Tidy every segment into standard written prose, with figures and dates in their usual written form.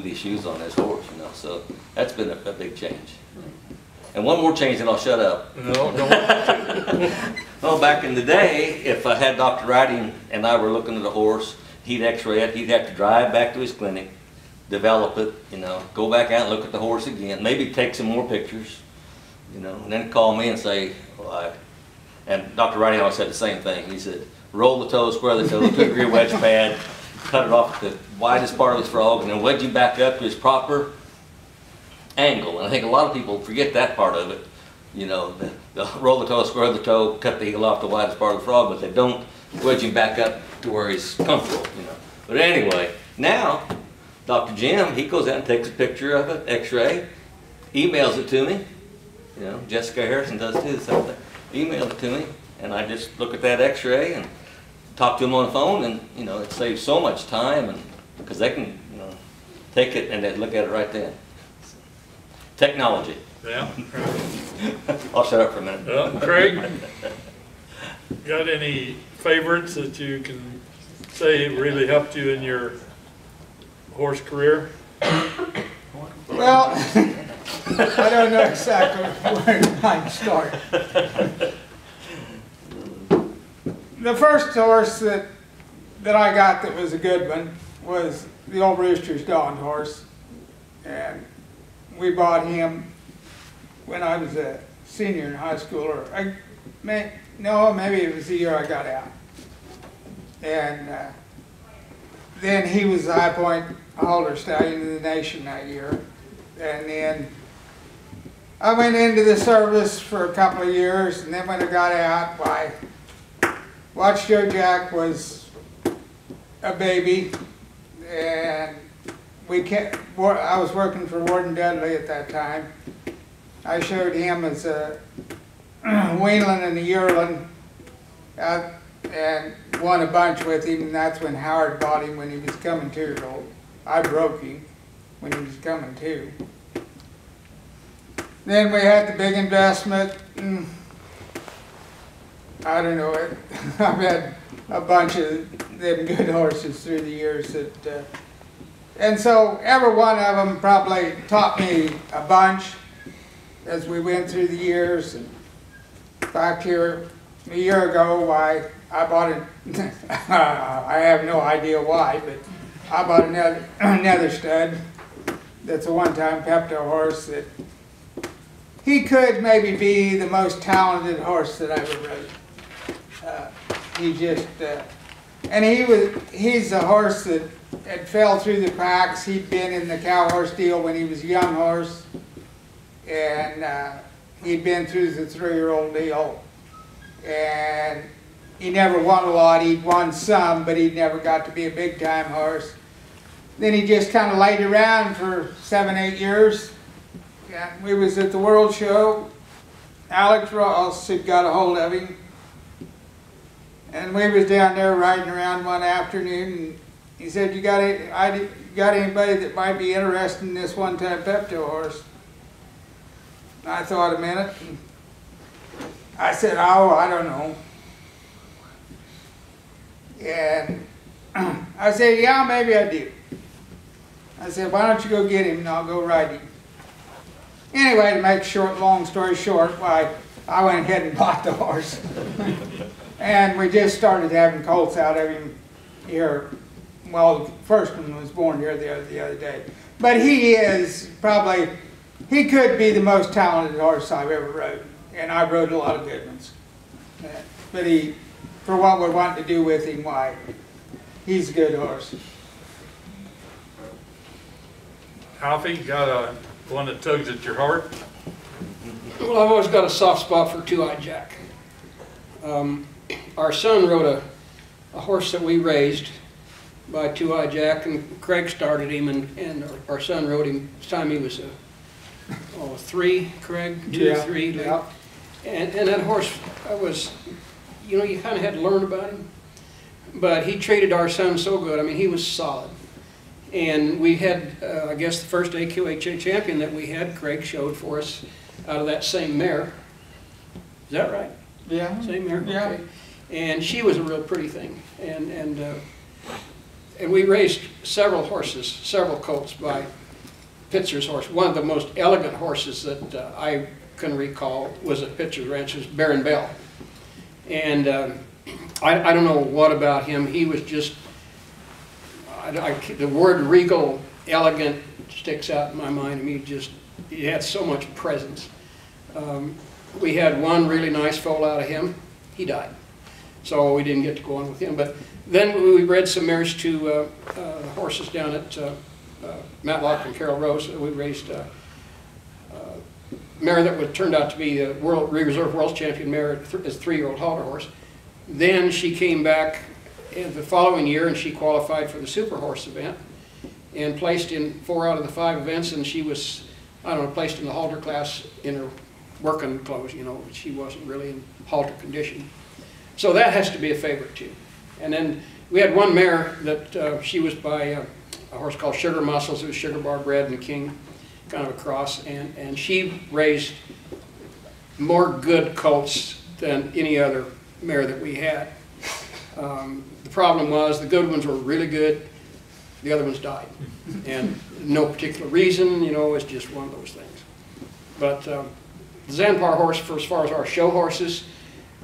these shoes on this horse, you know. So that's been a big change. And one more change, and I'll shut up. No, don't. Well, back in the day, if I had Dr. Riding and I were looking at a horse, he'd x-ray it, he'd have to drive back to his clinic, develop it, you know, go back out and look at the horse again, maybe take some more pictures, you know, and then call me and say, well, and Dr. Riding always said the same thing. He said, roll the toe, square the toe, 2-degree wedge pad, cut it off at the widest part of his frog, and then wedge him back up to his proper angle. And I think a lot of people forget that part of it. You know, they'll roll the toe, square the toe, cut the heel off the widest part of the frog, but they don't wedge him back up to where he's comfortable, you know. But anyway, now, Dr. Jim, he goes out and takes a picture of it, x-ray, emails it to me. You know, Jessica Harrison does too, the same thing. Emails it to me, and I just look at that x-ray and talk to him on the phone, and, you know, it saves so much time, and because they can, you know, take it and they look at it right then. Technology. Yeah. I'll shut up for a minute. Craig, got any favorites that you can say really helped you in your horse career? Well, I don't know exactly where I'd start. The first horse that I got that was a good one was the old Rooster's Dawn horse, and we bought him when I was a senior in high school, or maybe it was the year I got out. And then he was the High Point Halter Stallion of the Nation that year. And then I went into the service for a couple of years, and then when I got out, Watch Joe Jack was a baby, and I was working for Warden Dudley at that time. I showed him as a weanling and a yearling, and won a bunch with him, and that's when Howard bought him when he was coming 2-year-old. I broke him when he was coming 2. Then we had the big investment, and I don't know, I've had a bunch of them good horses through the years that, and so every one of them probably taught me a bunch as we went through the years. And back here a year ago, I bought it. I have no idea why, but I bought another stud that's a one-time Pepto horse that he could maybe be the most talented horse that I ever rode. He just, and he's a horse that had fell through the cracks. He'd been in the cow horse deal when he was a young horse, and he'd been through the 3-year-old deal, and he never won a lot. He'd won some, but he'd never got to be a big time horse. Then he just kind of laid around for 7-8 years. Yeah, we was at the World Show. Alex Ross had got a hold of him, and we was down there riding around one afternoon, and he said, you got anybody that might be interested in this one-time Pepto horse? And I thought a minute, and I said, oh, I don't know. And I said, yeah, maybe I do. I said, why don't you go get him and I'll go ride him. Anyway, to make long story short, I went ahead and bought the horse. And we just started having colts out of him here. Well, the first one was born here the other day. But he is probably, he could be the most talented horse I've ever rode. And I've rode a lot of good ones. But for what we're wanting to do with him, he's a good horse. Alfie, you got one that tugs at your heart? Well, I've always got a soft spot for Two-Eyed Jack. Our son rode a horse that we raised by Two-Eyed Jack, and Craig started him, and our son rode him the time he was 3, Craig, 2, yeah, 3. Yeah. And that horse was, you know, you kind of had to learn about him. But he treated our son so good. I mean, he was solid. And we had, I guess, the first AQHA champion that we had, Craig showed for us out of that same mare. Is that right? Yeah. Same mare? Yeah. Okay. And she was a real pretty thing. And And we raised several horses, several colts by Pitzer's horse. One of the most elegant horses that I can recall was at Pitzer's Ranch, was Baron Bell. And I don't know what about him. He was just, the word regal, elegant sticks out in my mind. I mean, he had so much presence. We had one really nice foal out of him. He died. So we didn't get to go on with him. But then we bred some mares to horses down at Matlock and Carroll Rose. We raised a mare that turned out to be a reserve world champion mare as a 3-year-old halter horse. Then she came back the following year and she qualified for the Super Horse event and placed in 4 out of the 5 events, and she was, I don't know, placed in the halter class in her working clothes, you know. She wasn't really in halter condition. So that has to be a favorite too. And then we had one mare that she was by a horse called Sugar Muscles. It was Sugar Bar bred and King, kind of a cross, and she raised more good colts than any other mare that we had. The problem was the good ones were really good, the other ones died. And no particular reason, you know, it's just one of those things. But the Zanpar horse, for as far as our show horses,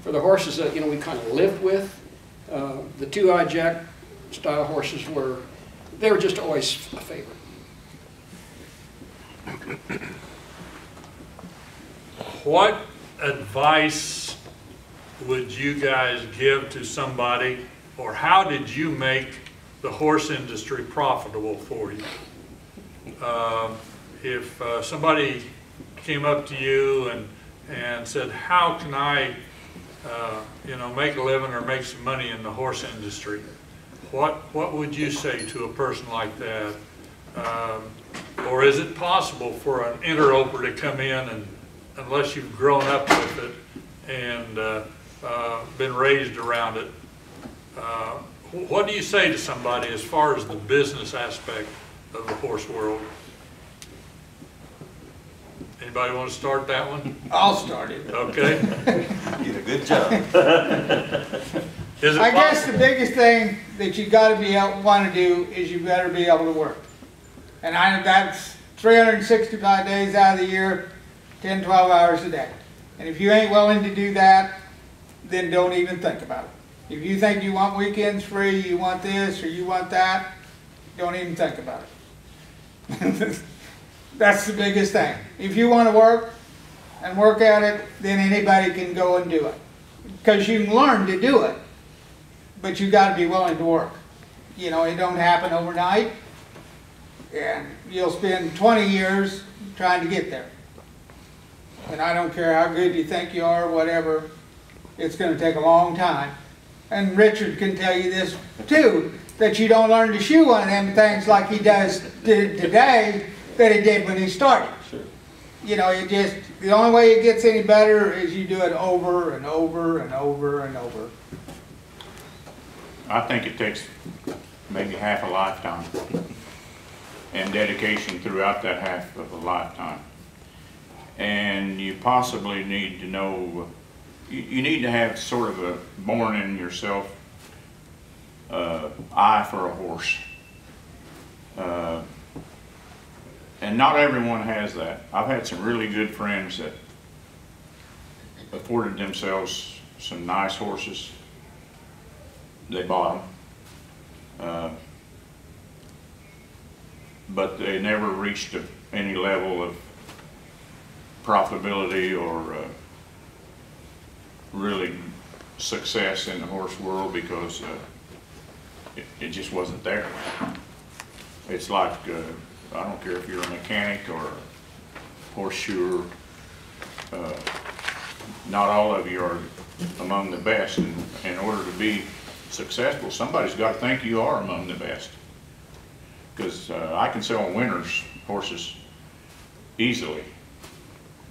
for the horses that, you know, we kind of lived with, the 2-eye jack style horses they were just always a favorite. What advice would you guys give to somebody, or how did you make the horse industry profitable for you? If somebody came up to you and said, how can I you know, make a living or make some money in the horse industry, what would you say to a person like that? Or is it possible for an interloper to come in and, unless you've grown up with it and been raised around it, what do you say to somebody as far as the business aspect of the horse world? Anybody want to start that one? I'll start it. Okay. You did a good job. I guess the biggest thing that you got to want to do is you better be able to work. And that's 365 days out of the year, 10, 12 hours a day. And if you ain't willing to do that, then don't even think about it. If you think you want weekends free, you want this or you want that, don't even think about it. That's the biggest thing. If you want to work and work at it, then anybody can go and do it. Because you can learn to do it, but you got to be willing to work. You know, it don't happen overnight, and you'll spend 20 years trying to get there. And I don't care how good you think you are, whatever, it's going to take a long time. And Richard can tell you this too, that you don't learn to shoe one of them things like he does today that he did when he started. Sure. You know, the only way it gets any better is you do it over and over and over and over. I think it takes maybe half a lifetime and dedication throughout that half of a lifetime. And you possibly need to know, you need to have sort of a born in yourself eye for a horse. And not everyone has that. I've had some really good friends that afforded themselves some nice horses. They bought them. But they never reached any level of profitability or really success in the horse world because it just wasn't there. It's like, I don't care if you're a mechanic or a horseshoer, not all of you are among the best. And in order to be successful, somebody's got to think you are among the best. Because I can sell winners horses easily,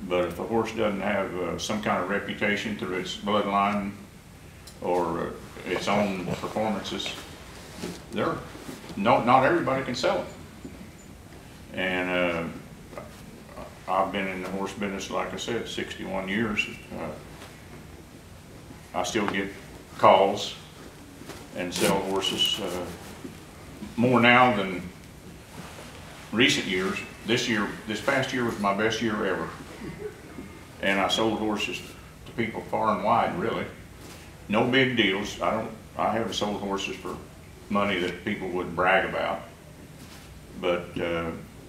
but if a horse doesn't have some kind of reputation through its bloodline or its own performances, not everybody can sell it. And I've been in the horse business, like I said, 61 years. I still get calls and sell horses more now than recent years. This past year was my best year ever. And I sold horses to people far and wide, really. No big deals. I haven't sold horses for money that people would brag about, but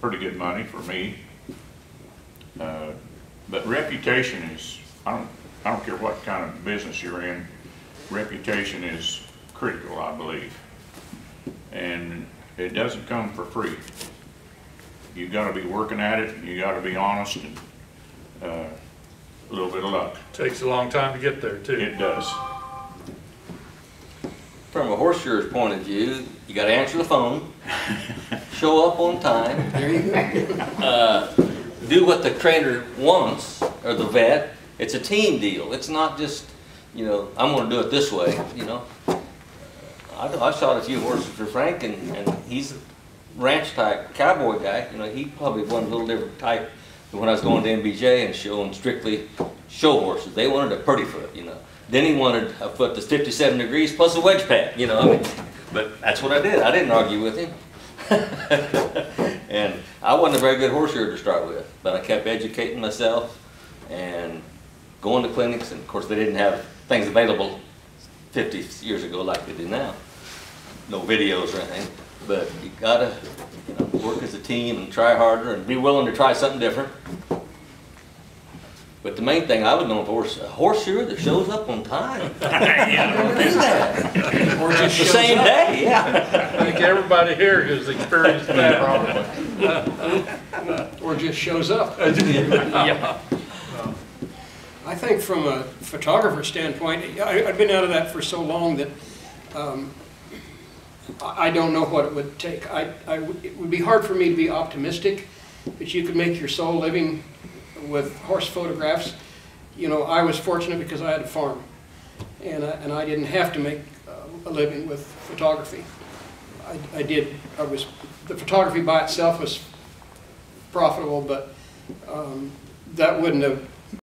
pretty good money for me. But reputation is, I don't care what kind of business you're in, reputation is critical, I believe. And it doesn't come for free. You gotta be working at it, and you gotta be honest, and a little bit of luck. Takes a long time to get there too. It does. From a horse shearer's point of view, you gotta answer the phone, show up on time, There you go. do what the trainer wants, or the vet. It's a team deal. It's not just, you know, I'm gonna do it this way, you know. I shot a few horses for Frank, and he's a ranch type cowboy guy. You know, he probably won a little different type than when I was going to MBJ and showing strictly show horses. They wanted a pretty foot, you know. Then he wanted a foot that's 57 degrees plus a wedge pad, you know. I mean, but that's what I did. I didn't argue with him. And I wasn't a very good horse shearer to start with, but I kept educating myself and going to clinics. And of course, they didn't have things available 50 years ago like they do now. No videos or anything. But you gotta, you know, work as a team and try harder and be willing to try something different. But the main thing I was known for is a horse shearer that shows up on time. Yeah. Don't do that. Or just The shows same up. day, yeah. I think everybody here has experienced that. Or just shows up. Yeah. I think from a photographer standpoint, I've been out of that for so long that I don't know what it would take. It would be hard for me to be optimistic that you could make your sole living with horse photographs. You know, I was fortunate because I had a farm, and I didn't have to make a living with photography. The photography by itself was profitable, but that wouldn't have